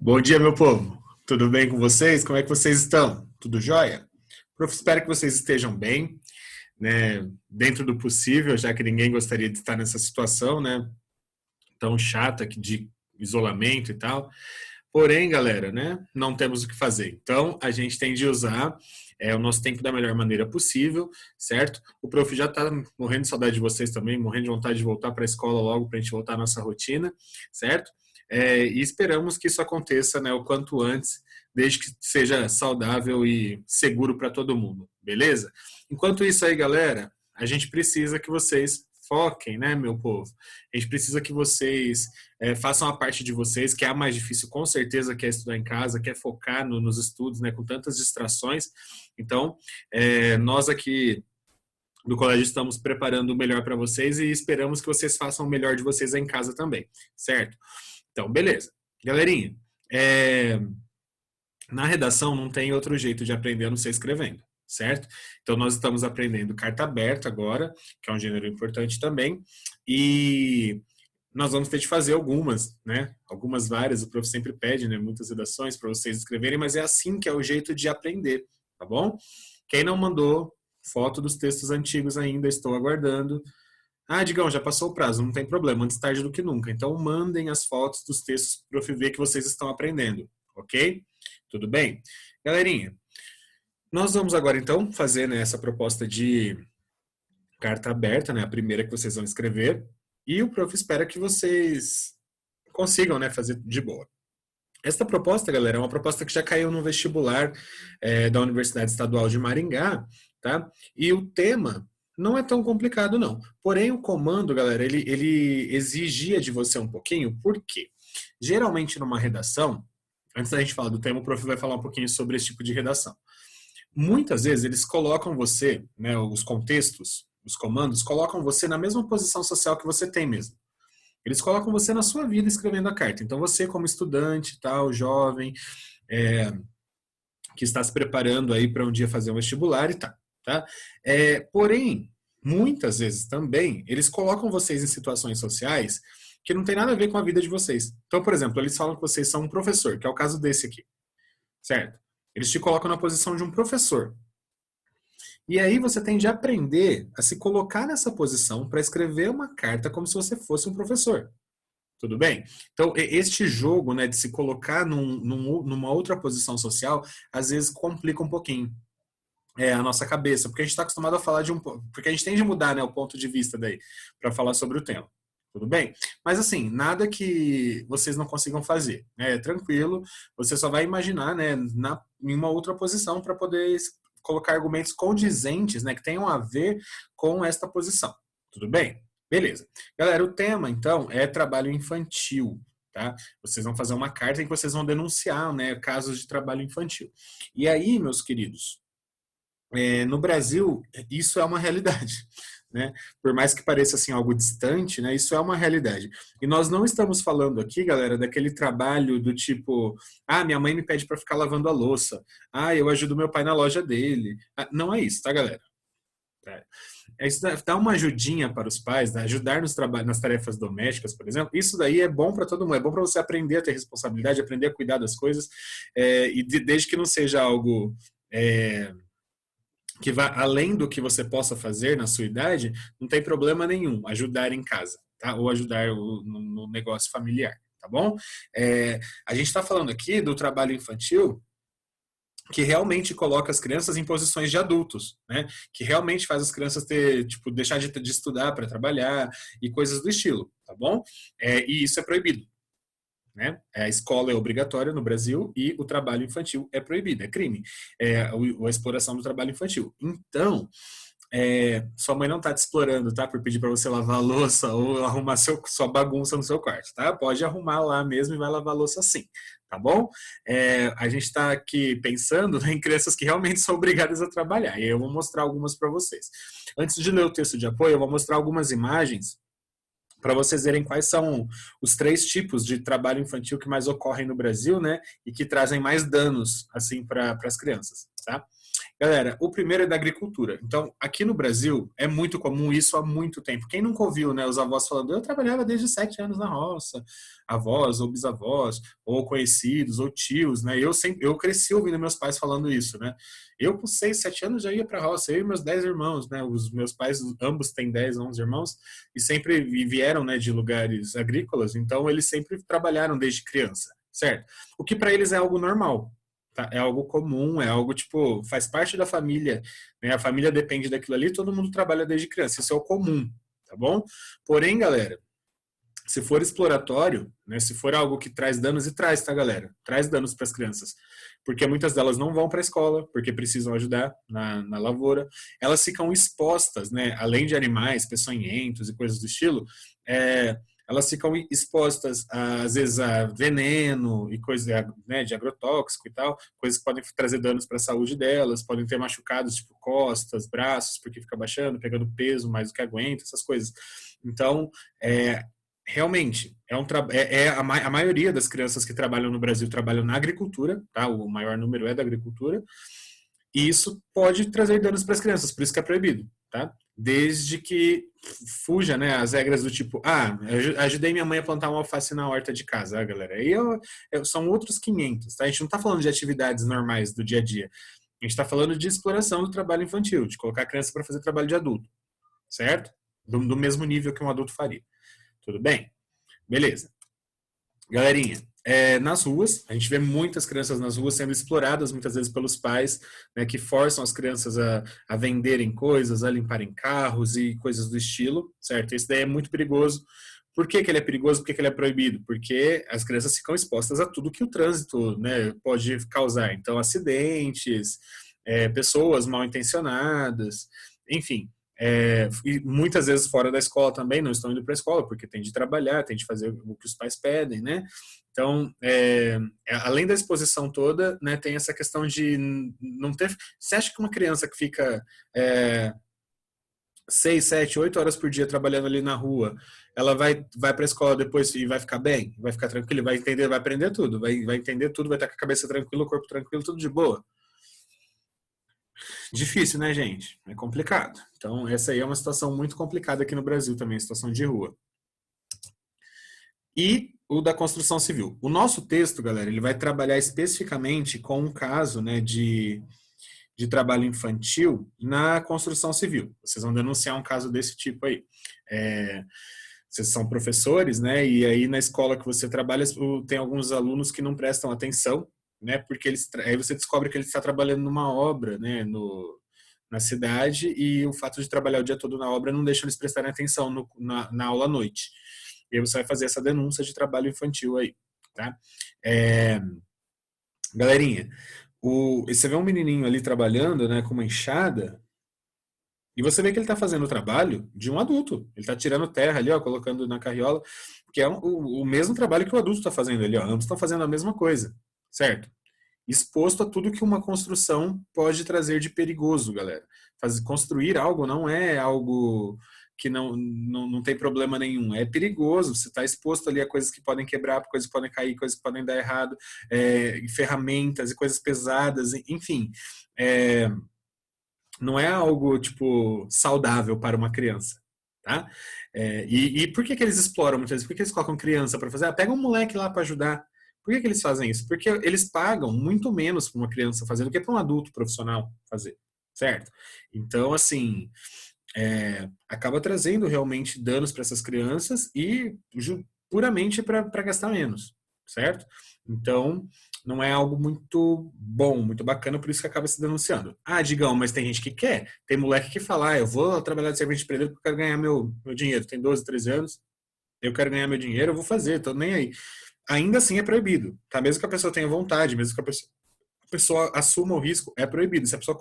Bom dia, meu povo. Tudo bem com vocês? Como é que vocês estão? Tudo jóia? Prof, espero que vocês estejam bem, né? Dentro do possível, já que ninguém gostaria de estar nessa situação, né? Tão chata que de isolamento e tal. Porém, galera, né? Não temos o que fazer. Então, a gente tem de usar o nosso tempo da melhor maneira possível, certo? O prof já está morrendo de saudade de vocês também, morrendo de vontade de voltar para a escola logo para a gente voltar à nossa rotina, certo? E esperamos que isso aconteça, né, o quanto antes, desde que seja saudável e seguro para todo mundo, beleza? Enquanto isso aí, galera, a gente precisa que vocês foquem, né, meu povo? A gente precisa que vocês façam a parte de vocês, que é a mais difícil, com certeza, que é estudar em casa, que é focar nos estudos, né, com tantas distrações. Então, nós aqui do colégio estamos preparando o melhor para vocês e esperamos que vocês façam o melhor de vocês em casa também, certo? Então, beleza. Galerinha, na redação não tem outro jeito de aprender a não ser escrevendo, certo? Então, nós estamos aprendendo carta aberta agora, que é um gênero importante também, e nós vamos ter de fazer algumas, né? Algumas várias, o prof sempre pede, né? Muitas redações para vocês escreverem, mas é assim que é o jeito de aprender, tá bom? Quem não mandou foto dos textos antigos ainda, estou aguardando. Ah, Digão, já passou o prazo, não tem problema, antes tarde do que nunca. Então, mandem as fotos dos textos para o prof ver que vocês estão aprendendo, ok? Tudo bem? Galerinha, nós vamos agora, então, fazer, né, essa proposta de carta aberta, né, a primeira que vocês vão escrever, e o prof espera que vocês consigam, né, fazer de boa. Esta proposta, galera, é uma proposta que já caiu no vestibular da Universidade Estadual de Maringá, tá? E o tema não é tão complicado, não. Porém, o comando, galera, ele exigia de você um pouquinho, por quê? Geralmente, numa redação, antes da gente falar do tema, o prof vai falar um pouquinho sobre esse tipo de redação. Muitas vezes, eles colocam você, né, os contextos, os comandos, colocam você na mesma posição social que você tem mesmo. Eles colocam você na sua vida escrevendo a carta. Então, você como estudante, tal, jovem, é, que está se preparando aí para um dia fazer um vestibular e tal, tá? Porém, muitas vezes também, eles colocam vocês em situações sociais que não tem nada a ver com a vida de vocês. Então, por exemplo, eles falam que vocês são um professor, que é o caso desse aqui, certo? Eles te colocam na posição de um professor. E aí você tem de aprender a se colocar nessa posição para escrever uma carta como se você fosse um professor. Tudo bem? Então, este jogo, né, de se colocar numa outra posição social, às vezes complica um pouquinho a nossa cabeça, porque a gente está acostumado a falar de um... Porque a gente tem de mudar, né, o ponto de vista daí, para falar sobre o tema. Tudo bem? Mas assim, nada que vocês não consigam fazer. Né? É tranquilo, você só vai imaginar, né, em uma outra posição para poder colocar argumentos condizentes, né, que tenham a ver com esta posição. Tudo bem? Beleza. Galera, o tema, então, é trabalho infantil. Tá? Vocês vão fazer uma carta em que vocês vão denunciar, né, casos de trabalho infantil. E aí, meus queridos, no Brasil, isso é uma realidade. Né? Por mais que pareça assim algo distante, né? Isso é uma realidade. E nós não estamos falando aqui, galera, daquele trabalho do tipo, ah, minha mãe me pede para ficar lavando a louça, ah, eu ajudo meu pai na loja dele. Ah, não é isso, tá, galera? Isso dá uma ajudinha para os pais, né? Ajudar nas tarefas domésticas, por exemplo. Isso daí é bom para todo mundo. É bom para você aprender a ter responsabilidade, aprender a cuidar das coisas, e desde que não seja algo que vá além do que você possa fazer na sua idade, não tem problema nenhum ajudar em casa, tá? Ou ajudar no negócio familiar, tá bom? A gente está falando aqui do trabalho infantil que realmente coloca as crianças em posições de adultos, né? Que realmente faz as crianças deixar de estudar para trabalhar e coisas do estilo, tá bom? E isso é proibido. Né? A escola é obrigatória no Brasil e o trabalho infantil é proibido, é crime. A exploração do trabalho infantil. Então, sua mãe não está te explorando, tá? Por pedir para você lavar a louça ou arrumar sua bagunça no seu quarto, tá? Pode arrumar lá mesmo e vai lavar a louça sim, tá bom? A gente está aqui pensando em crianças que realmente são obrigadas a trabalhar. E eu vou mostrar algumas para vocês. Antes de ler o texto de apoio, eu vou mostrar algumas imagens para vocês verem quais são os 3 tipos de trabalho infantil que mais ocorrem no Brasil, né, e que trazem mais danos, assim, para as crianças, tá? Galera, o primeiro é da agricultura. Então, aqui no Brasil, é muito comum isso há muito tempo. Quem nunca ouviu, né, os avós falando, eu trabalhava desde 7 anos na roça, avós ou bisavós, ou conhecidos, ou tios, né? Eu cresci ouvindo meus pais falando isso, né? Eu, com 6, 7 anos, já ia para a roça, eu e meus 10 irmãos, né? Os meus pais, ambos têm 10, 11 irmãos, e sempre vieram, né, de lugares agrícolas, então eles sempre trabalharam desde criança, certo? O que para eles é algo normal. Tá? É algo comum, é algo tipo, faz parte da família, né? A família depende daquilo ali, todo mundo trabalha desde criança, isso é o comum, tá bom? Porém, galera, se for exploratório, né, se for algo que traz danos, e traz, tá, galera? Traz danos para as crianças. Porque muitas delas não vão para a escola, porque precisam ajudar na lavoura. Elas ficam expostas, né, além de animais peçonhentos e coisas do estilo, elas ficam expostas, às vezes, a veneno e coisas, né, de agrotóxico e tal, coisas que podem trazer danos para a saúde delas, podem ter machucados, tipo costas, braços, porque fica baixando, pegando peso mais do que aguenta, essas coisas. Então, realmente, a maioria das crianças que trabalham no Brasil trabalham na agricultura, tá? O maior número é da agricultura, e isso pode trazer danos para as crianças, por isso que é proibido, tá? Desde que fuja, né, as regras do tipo, ajudei minha mãe a plantar uma alface na horta de casa, galera. Aí são outros 500, tá? A gente não está falando de atividades normais do dia a dia. A gente está falando de exploração do trabalho infantil, de colocar a criança para fazer trabalho de adulto, certo? Do mesmo nível que um adulto faria. Tudo bem? Beleza. Galerinha, nas ruas, a gente vê muitas crianças nas ruas sendo exploradas muitas vezes pelos pais, né, que forçam as crianças a venderem coisas, a limparem carros e coisas do estilo, certo? Isso daí é muito perigoso. Por que que ele é perigoso? Por que que ele é proibido? Porque as crianças ficam expostas a tudo que o trânsito, né, pode causar. Então, acidentes, pessoas mal intencionadas, enfim. E muitas vezes fora da escola também, não estão indo para a escola, porque tem de trabalhar, tem de fazer o que os pais pedem, né? Então, além da exposição toda, né, tem essa questão de não ter... Você acha que uma criança que fica 6, 7, 8 horas por dia trabalhando ali na rua, ela vai para a escola depois e vai ficar bem? Vai ficar tranquilo? Vai entender, vai aprender tudo? Vai entender tudo, vai estar com a cabeça tranquila, o corpo tranquilo, tudo de boa? Difícil, né, gente? É complicado. Então, essa aí é uma situação muito complicada aqui no Brasil também, a situação de rua. E o da construção civil. O nosso texto, galera, ele vai trabalhar especificamente com um caso, né, de trabalho infantil na construção civil. Vocês vão denunciar um caso desse tipo aí. Vocês são professores, né, e aí na escola que você trabalha tem alguns alunos que não prestam atenção, né, porque aí você descobre que ele está trabalhando numa obra, né, na cidade, e o fato de trabalhar o dia todo na obra não deixa eles prestarem atenção na aula à noite. E aí você vai fazer essa denúncia de trabalho infantil aí, tá? Galerinha, você vê um menininho ali trabalhando, né, com uma enxada, e você vê que ele está fazendo o trabalho de um adulto. Ele está tirando terra ali, ó, colocando na carriola, que é o mesmo trabalho que o adulto está fazendo ali, ó. Ambos estão fazendo a mesma coisa, certo? Exposto a tudo que uma construção pode trazer de perigoso, galera. Construir algo não é algo que não tem problema nenhum. É perigoso, você está exposto ali a coisas que podem quebrar, coisas que podem cair, coisas que podem dar errado, ferramentas e coisas pesadas, enfim. Não é algo, tipo, saudável para uma criança, tá? E por que eles exploram muitas vezes? Por que eles colocam criança para fazer? Pega um moleque lá para ajudar. Por que eles fazem isso? Porque eles pagam muito menos para uma criança fazer do que para um adulto profissional fazer, certo? Então, assim, acaba trazendo realmente danos para essas crianças e puramente para gastar menos, certo? Então, não é algo muito bom, muito bacana, por isso que acaba se denunciando. Digão, mas tem gente que quer. Tem moleque que fala, eu vou trabalhar de servente de pedreiro porque eu quero ganhar meu dinheiro. Tem 12, 13 anos, eu quero ganhar meu dinheiro, eu vou fazer, tô nem aí. Ainda assim é proibido, tá? Mesmo que a pessoa tenha vontade, mesmo que a pessoa assuma o risco, é proibido. Se a pessoa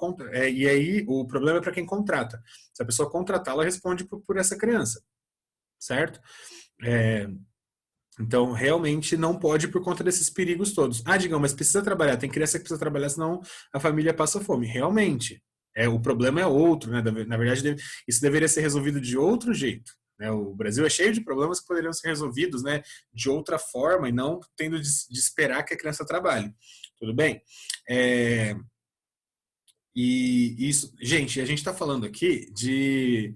e aí o problema é para quem contrata. Se a pessoa contratar, ela responde por essa criança, certo? Então, realmente não pode por conta desses perigos todos. Digamos, mas precisa trabalhar, tem criança que precisa trabalhar, senão a família passa fome. Realmente. O problema é outro, né? Na verdade, isso deveria ser resolvido de outro jeito. Né? O Brasil é cheio de problemas que poderiam ser resolvidos, né, de outra forma e não tendo de esperar que a criança trabalhe. Tudo bem? E isso, gente, a gente está falando aqui de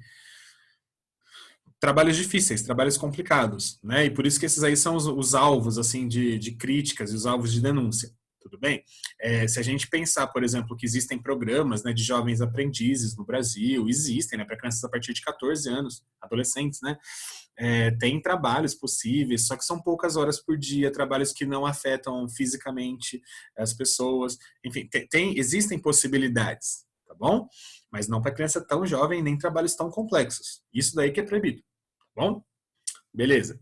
trabalhos difíceis, trabalhos complicados, né? E por isso que esses aí são os alvos, assim, de críticas e os alvos de denúncia, tudo bem? Se a gente pensar, por exemplo, que existem programas, né, de jovens aprendizes no Brasil, existem, né, para crianças a partir de 14 anos, adolescentes, né? Tem trabalhos possíveis, só que são poucas horas por dia, trabalhos que não afetam fisicamente as pessoas, enfim, existem possibilidades, tá bom? Mas não para criança tão jovem, nem trabalhos tão complexos. Isso daí que é proibido. Bom, beleza.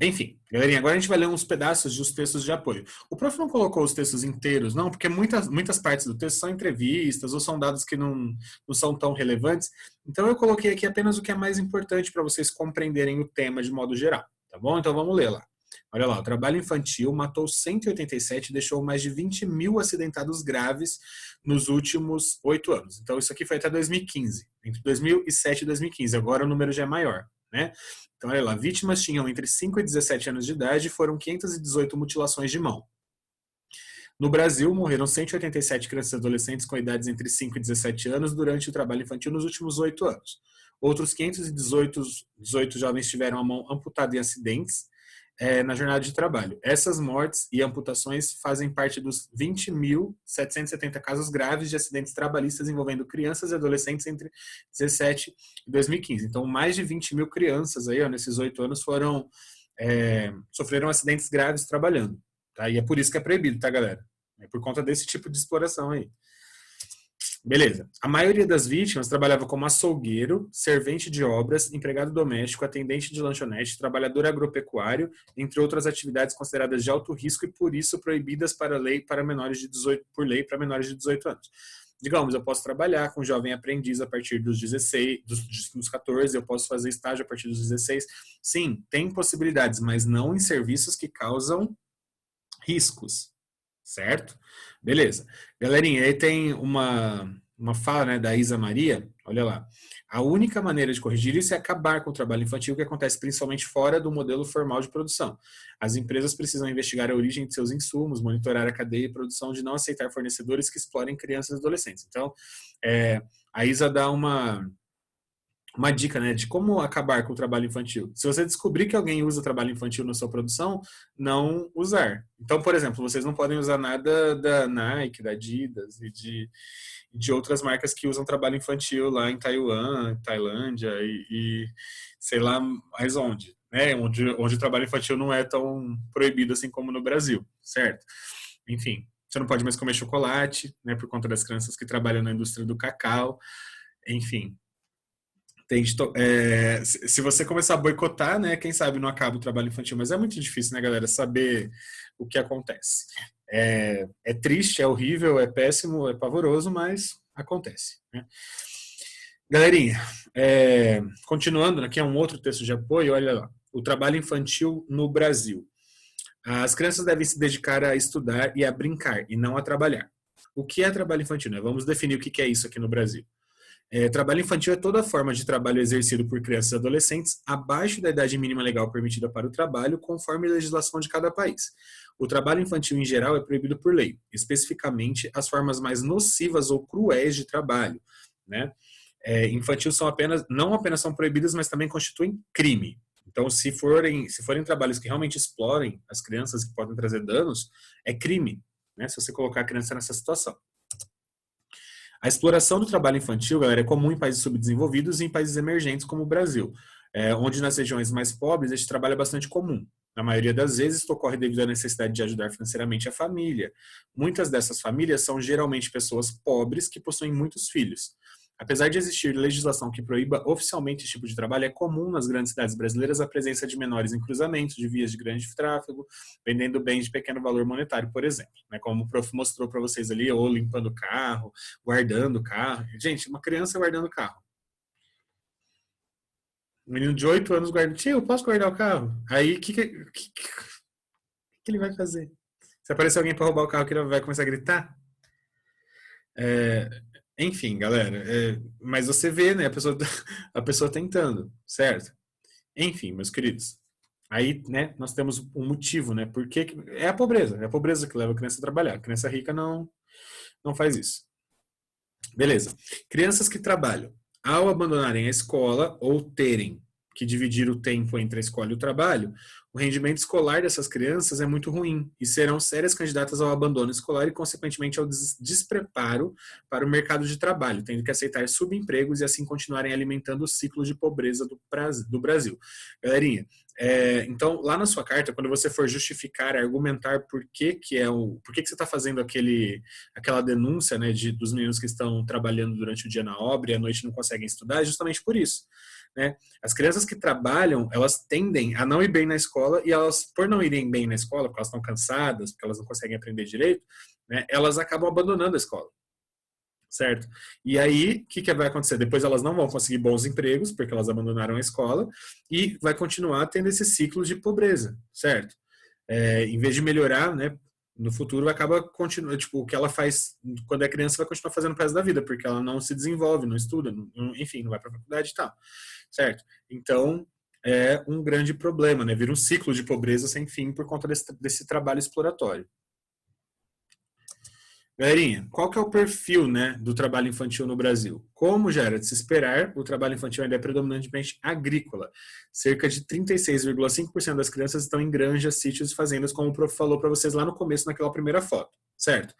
Enfim, galerinha, agora a gente vai ler uns pedaços dos textos de apoio. O prof não colocou os textos inteiros, não, porque muitas partes do texto são entrevistas ou são dados que não são tão relevantes. Então eu coloquei aqui apenas o que é mais importante para vocês compreenderem o tema de modo geral, tá bom? Então vamos ler lá. Olha lá, o trabalho infantil matou 187 e deixou mais de 20 mil acidentados graves nos últimos 8 anos. Então isso aqui foi até 2015, entre 2007 e 2015. Agora o número já é maior, né? Então, olha lá, vítimas tinham entre 5 e 17 anos de idade e foram 518 mutilações de mão. No Brasil, morreram 187 crianças e adolescentes com idades entre 5 e 17 anos durante o trabalho infantil nos últimos 8 anos. Outros 518 jovens tiveram a mão amputada em acidentes na jornada de trabalho. Essas mortes e amputações fazem parte dos 20.770 casos graves de acidentes trabalhistas envolvendo crianças e adolescentes entre 17 e 2015. Então, mais de 20 mil crianças aí, ó, nesses 8 anos sofreram acidentes graves trabalhando. Tá? E é por isso que é proibido, tá, galera? É por conta desse tipo de exploração aí. Beleza. A maioria das vítimas trabalhava como açougueiro, servente de obras, empregado doméstico, atendente de lanchonete, trabalhador agropecuário, entre outras atividades consideradas de alto risco e por isso proibidas por lei para menores de 18 anos. Digamos, eu posso trabalhar com jovem aprendiz a partir dos 16, dos 14, eu posso fazer estágio a partir dos 16. Sim, tem possibilidades, mas não em serviços que causam riscos, certo? Beleza. Galerinha, aí tem uma fala, né, da Isa Maria, olha lá. A única maneira de corrigir isso é acabar com o trabalho infantil que acontece principalmente fora do modelo formal de produção. As empresas precisam investigar a origem de seus insumos, monitorar a cadeia de produção de não aceitar fornecedores que explorem crianças e adolescentes. Então, a Isa dá uma dica, né, de como acabar com o trabalho infantil. Se você descobrir que alguém usa trabalho infantil na sua produção, não usar. Então, por exemplo, vocês não podem usar nada da Nike, da Adidas e de outras marcas que usam trabalho infantil lá em Taiwan, Tailândia e sei lá mais onde, né, onde o trabalho infantil não é tão proibido assim como no Brasil, certo? Enfim, você não pode mais comer chocolate, né, por conta das crianças que trabalham na indústria do cacau, enfim. Se você começar a boicotar, né, quem sabe não acaba o trabalho infantil, mas é muito difícil, né, galera, saber o que acontece. É triste, é horrível, é péssimo, é pavoroso, mas acontece, né? Galerinha, continuando, aqui é um outro texto de apoio, olha lá. O trabalho infantil no Brasil. As crianças devem se dedicar a estudar e a brincar, e não a trabalhar. O que é trabalho infantil, né? Vamos definir o que é isso aqui no Brasil. Trabalho infantil é toda forma de trabalho exercido por crianças e adolescentes abaixo da idade mínima legal permitida para o trabalho, conforme a legislação de cada país. O trabalho infantil, em geral, é proibido por lei, especificamente as formas mais nocivas ou cruéis de trabalho, né? Infantil não apenas são proibidas, mas também constituem crime. Então, se forem trabalhos que realmente explorem as crianças, que podem trazer danos, é crime, né? Se você colocar a criança nessa situação. A exploração do trabalho infantil, galera, é comum em países subdesenvolvidos e em países emergentes como o Brasil, onde nas regiões mais pobres este trabalho é bastante comum. Na maioria das vezes, isto ocorre devido à necessidade de ajudar financeiramente a família. Muitas dessas famílias são geralmente pessoas pobres que possuem muitos filhos. Apesar de existir legislação que proíba oficialmente esse tipo de trabalho, é comum nas grandes cidades brasileiras a presença de menores em cruzamentos de vias de grande tráfego, vendendo bens de pequeno valor monetário, por exemplo. Né? Como o prof mostrou para vocês ali, ou limpando o carro, guardando o carro. Gente, uma criança guardando o carro. Um menino de 8 anos guardando. Tio, eu posso guardar o carro? Aí, o que ele vai fazer? Se aparecer alguém para roubar o carro, que ele vai começar a gritar? É, enfim, galera, mas você vê, né, a pessoa tentando, certo? Enfim, meus queridos, aí, né, nós temos um motivo, né, porque é a pobreza que leva a criança a trabalhar. A criança rica não faz isso. Beleza. Crianças que trabalham, ao abandonarem a escola ou terem que dividir o tempo entre a escola e o trabalho, o rendimento escolar dessas crianças é muito ruim e serão sérias candidatas ao abandono escolar e, consequentemente, ao despreparo para o mercado de trabalho, tendo que aceitar subempregos e assim continuarem alimentando o ciclo de pobreza do Brasil. Galerinha, então, lá na sua carta, quando você for justificar, argumentar por que você está fazendo aquela denúncia, né, dos meninos que estão trabalhando durante o dia na obra e à noite não conseguem estudar, é justamente por isso. Né? As crianças que trabalham, elas tendem a não ir bem na escola e elas, por não irem bem na escola, porque elas estão cansadas, porque elas não conseguem aprender direito, né, elas acabam abandonando a escola. Certo? E aí, o que vai acontecer? Depois elas não vão conseguir bons empregos, porque elas abandonaram a escola, e vai continuar tendo esse ciclo de pobreza, certo? Em vez de melhorar, né, no futuro acaba continuando, tipo, o que ela faz quando é criança vai continuar fazendo o resto da vida, porque ela não se desenvolve, não estuda, enfim, não vai para a faculdade e tal, certo? Então, é um grande problema, né? Vira um ciclo de pobreza sem fim por conta desse trabalho exploratório. Galerinha, qual que é o perfil, né, do trabalho infantil no Brasil? Como já era de se esperar, o trabalho infantil ainda é predominantemente agrícola. Cerca de 36,5% das crianças estão em granjas, sítios e fazendas, como o prof falou para vocês lá no começo, naquela primeira foto, certo?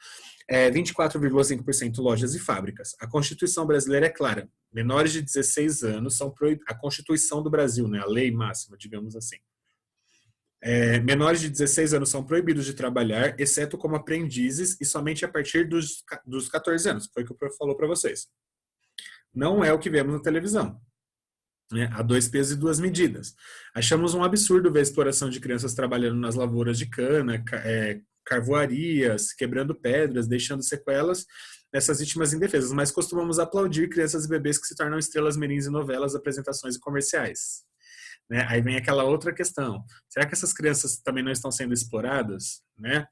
24,5% lojas e fábricas. A Constituição brasileira é clara. Menores de 16 anos são proibidos. A Constituição do Brasil, né, a lei máxima, digamos assim. Menores de 16 anos são proibidos de trabalhar, exceto como aprendizes e somente a partir dos 14 anos, que foi o que o prof falou para vocês. Não é o que vemos na televisão. Né? Há dois pesos e duas medidas. Achamos um absurdo ver a exploração de crianças trabalhando nas lavouras de cana, carvoarias, quebrando pedras, deixando sequelas nessas vítimas indefesas, mas costumamos aplaudir crianças e bebês que se tornam estrelas mirins em novelas, apresentações e comerciais. Né? Aí vem aquela outra questão. Será que essas crianças também não estão sendo exploradas? Né?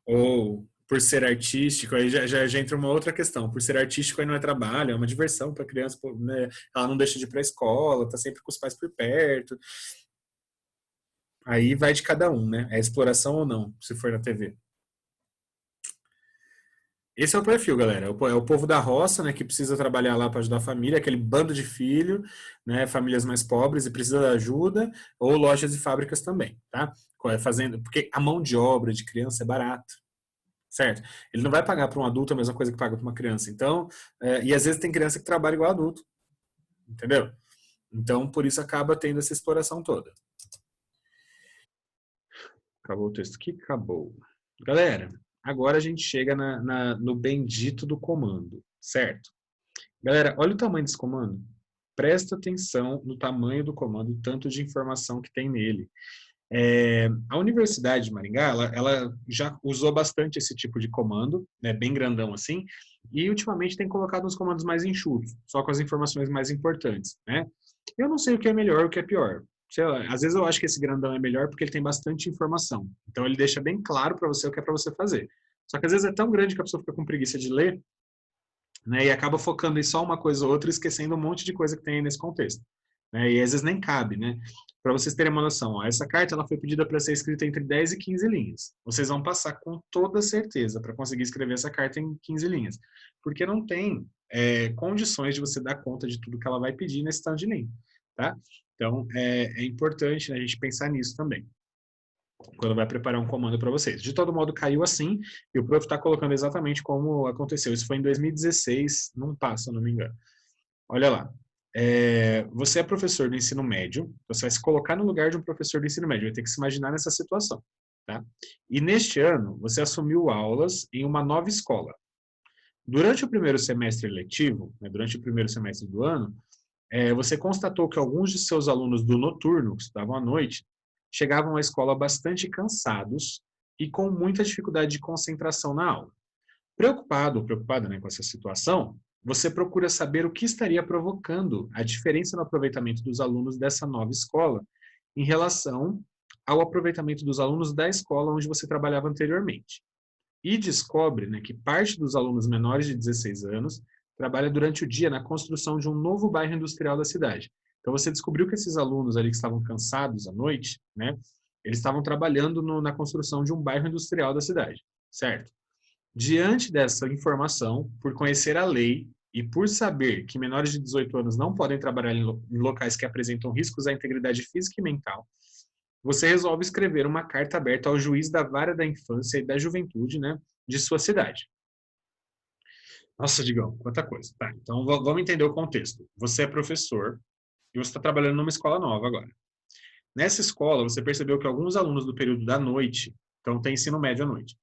Ou por ser artístico, aí já entra uma outra questão. Por ser artístico, aí não é trabalho, é uma diversão para a criança. Né? Ela não deixa de ir para a escola, está sempre com os pais por perto. Aí vai de cada um, né? É exploração ou não, se for na TV. Esse é o perfil, galera. É o povo da roça, né, que precisa trabalhar lá para ajudar a família, aquele bando de filho, né, famílias mais pobres e precisa de ajuda, ou lojas e fábricas também, tá? Fazendo, porque a mão de obra de criança é barata, certo? Ele não vai pagar para um adulto a mesma coisa que paga para uma criança. Então, e às vezes tem criança que trabalha igual adulto, entendeu? Então, por isso acaba tendo essa exploração toda. Acabou o texto aqui? Acabou. Galera, agora a gente chega no bendito do comando, certo? Galera, olha o tamanho desse comando. Presta atenção no tamanho do comando, o tanto de informação que tem nele. A Universidade de Maringá, ela já usou bastante esse tipo de comando, né, bem grandão assim, e ultimamente tem colocado uns comandos mais enxutos, só com as informações mais importantes, né? Eu não sei o que é melhor ou o que é pior. Sei lá, às vezes eu acho que esse grandão é melhor porque ele tem bastante informação. Então ele deixa bem claro para você o que é para você fazer. Só que às vezes é tão grande que a pessoa fica com preguiça de ler, né, e acaba focando em só uma coisa ou outra, esquecendo um monte de coisa que tem nesse contexto. Né, e às vezes nem cabe, né? Para vocês terem uma noção, ó, essa carta ela foi pedida para ser escrita entre 10 e 15 linhas. Vocês vão passar com toda certeza para conseguir escrever essa carta em 15 linhas. Porque não tem condições de você dar conta de tudo que ela vai pedir nesse tanto de linha. Tá? Então, é importante, né, a gente pensar nisso também quando vai preparar um comando para vocês. De todo modo, caiu assim, e o prof está colocando exatamente como aconteceu. Isso foi em 2016, não passa, se eu não me engano. Olha lá. Você é professor do ensino médio, você vai se colocar no lugar de um professor do ensino médio, vai ter que se imaginar nessa situação. Tá? E neste ano, você assumiu aulas em uma nova escola. Durante o primeiro semestre letivo, né, durante o primeiro semestre do ano, você constatou que alguns de seus alunos do noturno, que estudavam à noite, chegavam à escola bastante cansados e com muita dificuldade de concentração na aula. Preocupado ou preocupada, né, com essa situação, você procura saber o que estaria provocando a diferença no aproveitamento dos alunos dessa nova escola em relação ao aproveitamento dos alunos da escola onde você trabalhava anteriormente. E descobre, né, que parte dos alunos menores de 16 anos trabalha durante o dia na construção de um novo bairro industrial da cidade. Então você descobriu que esses alunos ali que estavam cansados à noite, né, eles estavam trabalhando na construção de um bairro industrial da cidade, certo? Diante dessa informação, por conhecer a lei e por saber que menores de 18 anos não podem trabalhar em locais que apresentam riscos à integridade física e mental, você resolve escrever uma carta aberta ao juiz da vara da infância e da juventude, né, de sua cidade. Nossa, Digão, quanta coisa. Tá, então vamos entender o contexto. Você é professor e você está trabalhando numa escola nova agora. Nessa escola, você percebeu que alguns alunos do período da noite, então tem ensino médio à noite,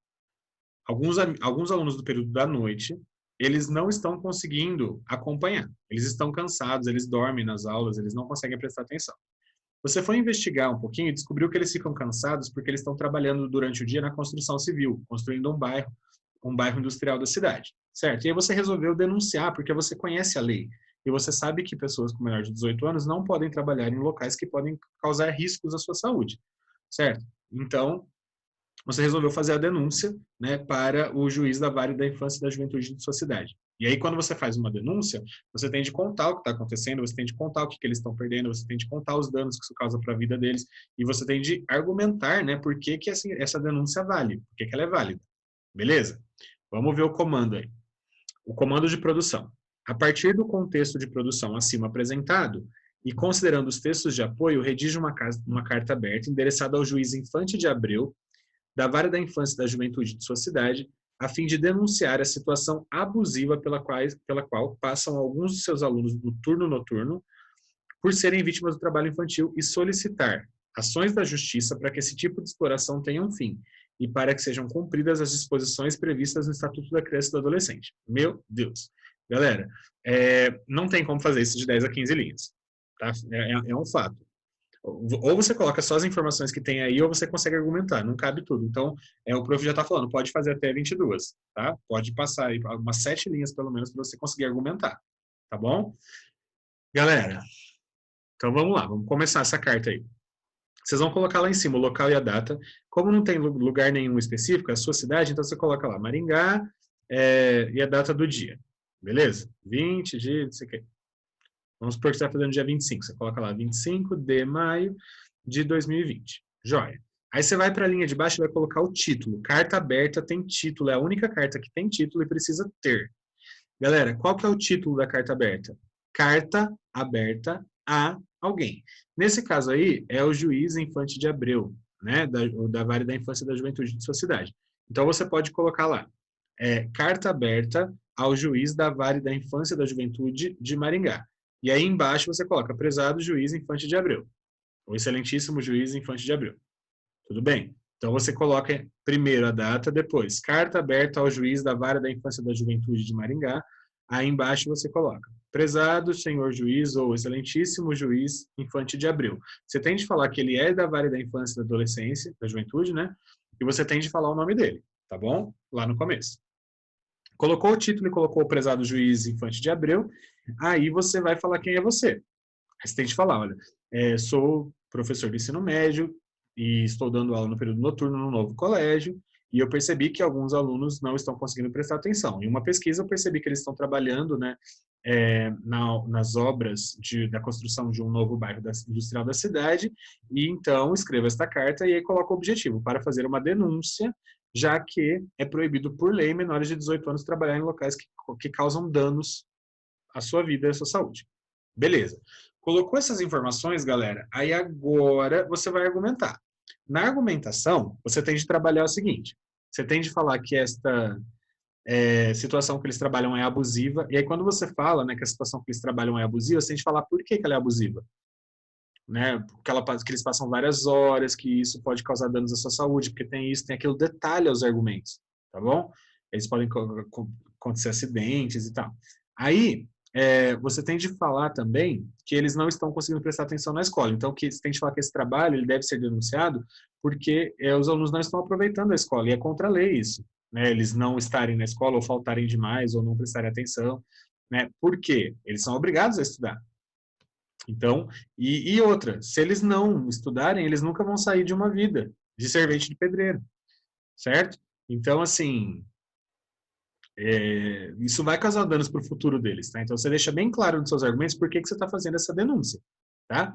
alguns alunos do período da noite, eles não estão conseguindo acompanhar. Eles estão cansados, eles dormem nas aulas, eles não conseguem prestar atenção. Você foi investigar um pouquinho e descobriu que eles ficam cansados porque eles estão trabalhando durante o dia na construção civil, construindo um bairro industrial da cidade, certo? E aí você resolveu denunciar porque você conhece a lei e você sabe que pessoas com menor de 18 anos não podem trabalhar em locais que podem causar riscos à sua saúde, certo? Então, você resolveu fazer a denúncia, né, para o juiz da vara da infância e da juventude de sua cidade. E aí, quando você faz uma denúncia, você tem de contar o que está acontecendo, você tem de contar o que eles estão perdendo, você tem de contar os danos que isso causa para a vida deles, e você tem de argumentar, né, por que assim, essa denúncia vale, por que ela é válida. Beleza? Vamos ver o comando aí. O comando de produção. A partir do contexto de produção acima apresentado, e considerando os textos de apoio, redige uma carta aberta endereçada ao juiz Infante de Abreu, da vara da infância e da juventude de sua cidade, a fim de denunciar a situação abusiva pela qual passam alguns de seus alunos do turno noturno por serem vítimas do trabalho infantil e solicitar ações da justiça para que esse tipo de exploração tenha um fim e para que sejam cumpridas as disposições previstas no Estatuto da Criança e do Adolescente. Meu Deus. Galera, não tem como fazer isso de 10 a 15 linhas. Tá? É um fato. Ou você coloca só as informações que tem aí, ou você consegue argumentar, não cabe tudo. Então, o prof já está falando, pode fazer até 22, tá? Pode passar aí umas 7 linhas, pelo menos, para você conseguir argumentar, tá bom? Galera, então vamos lá, vamos começar essa carta aí. Vocês vão colocar lá em cima o local e a data. Como não tem lugar nenhum específico, é a sua cidade, então você coloca lá Maringá e a data do dia, beleza? 20 de, não sei o quê. Vamos supor que você está fazendo dia 25. Você coloca lá 25 de maio de 2020. Joia. Aí você vai para a linha de baixo e vai colocar o título. Carta aberta tem título. É a única carta que tem título e precisa ter. Galera, qual que é o título da carta aberta? Carta aberta a alguém. Nesse caso aí, é o juiz Infante de Abreu, né? Da vara da infância e da juventude de sua cidade. Então você pode colocar lá. Carta aberta ao juiz da vara da infância e da juventude de Maringá. E aí embaixo você coloca prezado juiz Infante de Abreu. O excelentíssimo juiz Infante de Abreu. Tudo bem? Então você coloca primeiro a data, depois carta aberta ao juiz da vara da infância e da juventude de Maringá. Aí embaixo você coloca prezado senhor juiz ou excelentíssimo juiz Infante de Abreu. Você tem de falar que ele é da vara da infância e da adolescência, da juventude, né? E você tem de falar o nome dele, tá bom? Lá no começo. Colocou o título e colocou o prezado juiz Infante de Abreu, aí você vai falar quem é você. Aí você tem de falar, olha, sou professor de ensino médio e estou dando aula no período noturno no novo colégio e eu percebi que alguns alunos não estão conseguindo prestar atenção. Em uma pesquisa eu percebi que eles estão trabalhando, né, nas obras da construção de um novo bairro industrial da cidade e então escreva esta carta e aí coloca o objetivo para fazer uma denúncia, já que é proibido por lei menores de 18 anos trabalhar em locais que causam danos à sua vida e à sua saúde. Beleza. Colocou essas informações, galera, aí agora você vai argumentar. Na argumentação, você tem de trabalhar o seguinte, você tem de falar que esta situação que eles trabalham é abusiva, e aí quando você fala, né, que a situação que eles trabalham é abusiva, você tem de falar por que ela é abusiva. Né, que eles passam várias horas, que isso pode causar danos à sua saúde, porque tem isso, tem aquilo, detalha os argumentos, tá bom? Eles podem acontecer acidentes e tal. Aí, você tem de falar também que eles não estão conseguindo prestar atenção na escola. Então, você tem de falar que esse trabalho ele deve ser denunciado porque os alunos não estão aproveitando a escola, e é contra a lei isso. Né? Eles não estarem na escola, ou faltarem demais, ou não prestarem atenção. Né? Por quê? Eles são obrigados a estudar. Então, e outra, se eles não estudarem, eles nunca vão sair de uma vida de servente de pedreiro, certo? Então, assim, isso vai causar danos para o futuro deles, tá? Então, você deixa bem claro nos seus argumentos por que você está fazendo essa denúncia, tá?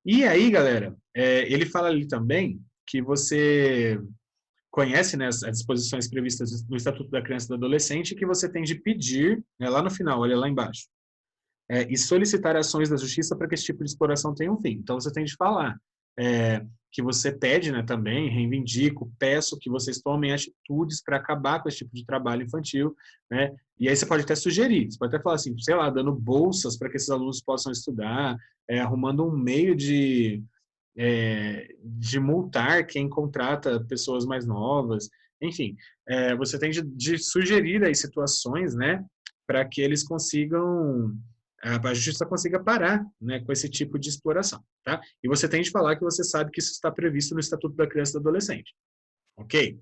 E aí, galera, ele fala ali também que você conhece, né, as disposições previstas no Estatuto da Criança e do Adolescente, que você tem de pedir, né, lá no final, olha lá embaixo, e solicitar ações da justiça para que esse tipo de exploração tenha um fim. Então, você tem de falar que você pede, né, também, reivindico, peço que vocês tomem atitudes para acabar com esse tipo de trabalho infantil, né, e aí você pode até sugerir, você pode até falar assim, sei lá, dando bolsas para que esses alunos possam estudar, arrumando um meio de multar quem contrata pessoas mais novas, enfim, você tem de sugerir aí situações, né, para que eles consigam, a justiça consiga parar, né, com esse tipo de exploração, tá? E você tem de falar que você sabe que isso está previsto no Estatuto da Criança e do Adolescente, ok?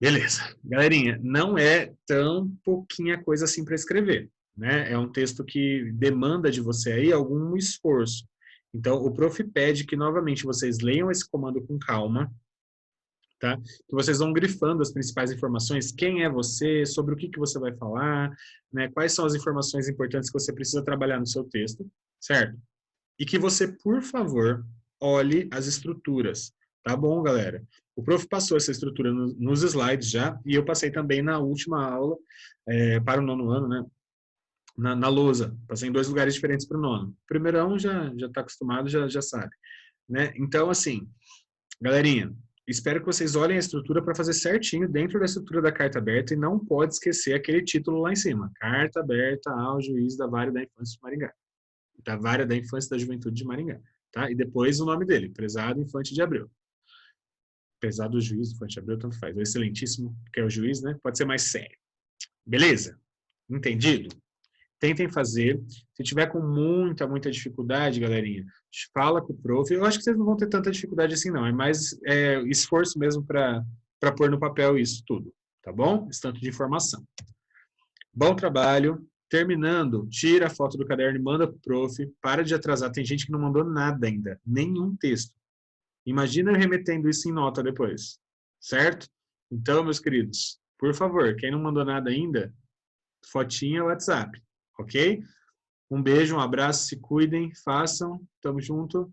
Beleza. Galerinha, não é tão pouquinha coisa assim para escrever, né? É um texto que demanda de você aí algum esforço. Então, o prof pede que, novamente, vocês leiam esse comando com calma, tá? Que vocês vão grifando as principais informações, quem é você, sobre o que você vai falar, né? Quais são as informações importantes que você precisa trabalhar no seu texto, certo? E que você, por favor, olhe as estruturas, tá bom, galera? O prof passou essa estrutura nos slides já, e eu passei também na última aula, para o 9º ano, né? Na lousa, passei em 2 lugares diferentes para o 9º. Primeirão já está acostumado, já sabe, né? Então, assim, galerinha, espero que vocês olhem a estrutura para fazer certinho dentro da estrutura da carta aberta e não pode esquecer aquele título lá em cima, carta aberta ao juiz da Vara da Infância de Maringá, da Vara da Infância e da Juventude de Maringá, tá? E depois o nome dele, prezado Infante de Abreu. Prezado juiz Infante de Abreu, tanto faz. O excelentíssimo, que é o juiz, né? Pode ser mais sério. Beleza? Entendido? Tentem fazer. Se tiver com muita dificuldade, galerinha, fala com o prof. Eu acho que vocês não vão ter tanta dificuldade assim, não. É mais esforço mesmo para pôr no papel isso tudo. Tá bom? Esse tanto de informação. Bom trabalho. Terminando, tira a foto do caderno e manda para o prof. Para de atrasar. Tem gente que não mandou nada ainda. Nenhum texto. Imagina eu remetendo isso em nota depois. Certo? Então, meus queridos, por favor, quem não mandou nada ainda, fotinha WhatsApp. Ok? Um beijo, um abraço, se cuidem, façam. Tamo junto.